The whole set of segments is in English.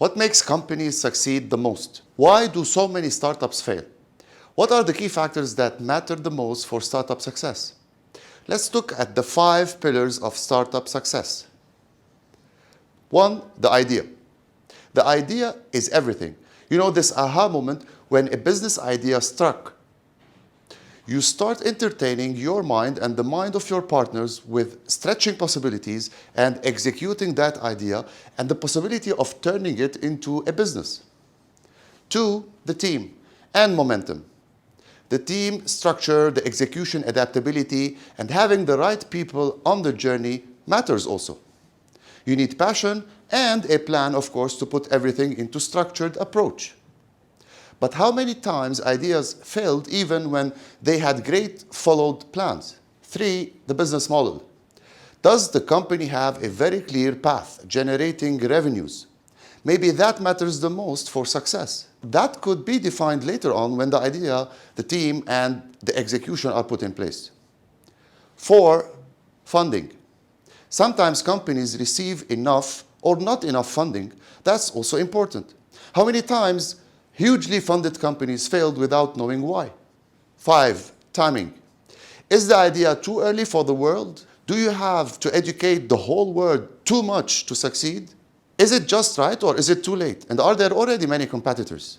What makes companies succeed the most? Why do so many startups fail? What are the key factors that matter the most for startup success? Let's look at the 5 pillars of startup success. 1. The idea. The idea is everything. You know, this aha moment when a business idea struck. You start entertaining your mind and the mind of your partners with stretching possibilities and executing that idea and the possibility of turning it into a business. 2. The team and momentum. The team structure, the execution adaptability, and having the right people on the journey matters also. You need passion and a plan, of course, to put everything into structured approach. But how many times ideas failed even when they had great followed plans? 3. The business model. Does the company have a very clear path generating revenues? Maybe that matters the most for success. That could be defined later on when the idea, the team, and the execution are put in place. 4. Funding. Sometimes companies receive enough or not enough funding. That's also important. How many times hugely funded companies failed without knowing why? 5. Timing. Is the idea too early for the world? Do you have to educate the whole world too much to succeed? Is it just right or is it too late? And are there already many competitors?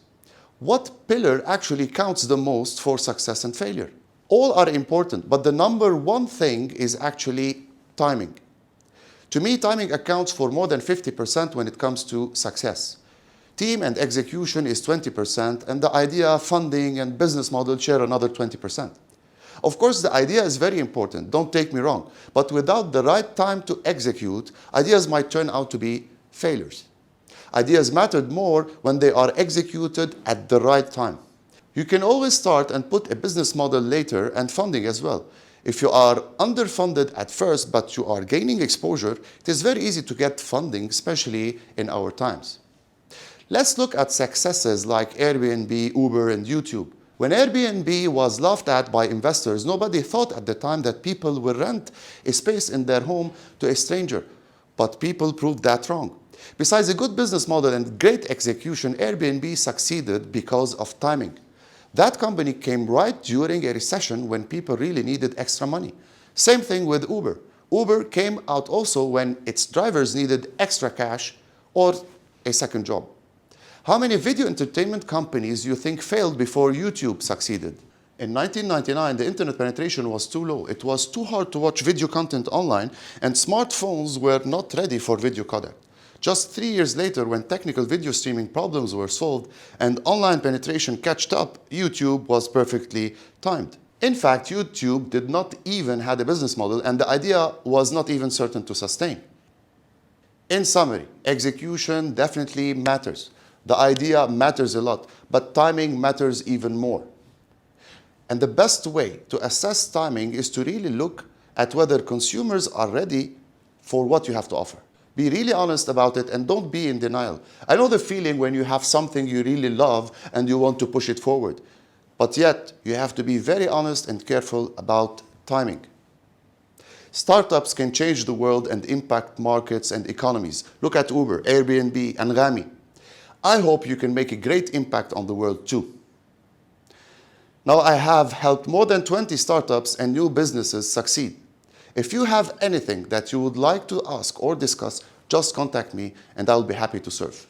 What pillar actually counts the most for success and failure? All are important, but the number one thing is actually timing. To me, timing accounts for more than 50% when it comes to success. Team and execution is 20%, and the idea, funding, and business model share another 20%. Of course, the idea is very important, don't take me wrong, but without the right time to execute, ideas might turn out to be failures. Ideas mattered more when they are executed at the right time. You can always start and put a business model later and funding as well. If you are underfunded at first but you are gaining exposure, it is very easy to get funding, especially in our times. Let's look at successes like Airbnb, Uber, and YouTube. When Airbnb was laughed at by investors, nobody thought at the time that people will rent a space in their home to a stranger. But people proved that wrong. Besides a good business model and great execution, Airbnb succeeded because of timing. That company came right during a recession when people really needed extra money. Same thing with Uber. Uber came out also when its drivers needed extra cash or a second job. How many video entertainment companies do you think failed before YouTube succeeded? In 1999, the internet penetration was too low. It was too hard to watch video content online, and smartphones were not ready for video codec. Just 3 years later, when technical video streaming problems were solved and online penetration caught up, YouTube was perfectly timed. In fact, YouTube did not even have a business model, and the idea was not even certain to sustain. In summary, execution definitely matters. The idea matters a lot, but timing matters even more. And the best way to assess timing is to really look at whether consumers are ready for what you have to offer. Be really honest about it and don't be in denial. I know the feeling when you have something you really love and you want to push it forward. But yet, you have to be very honest and careful about timing. Startups can change the world and impact markets and economies. Look at Uber, Airbnb, and Rami. I hope you can make a great impact on the world too. Now, I have helped more than 20 startups and new businesses succeed. If you have anything that you would like to ask or discuss, just contact me and I'll be happy to serve.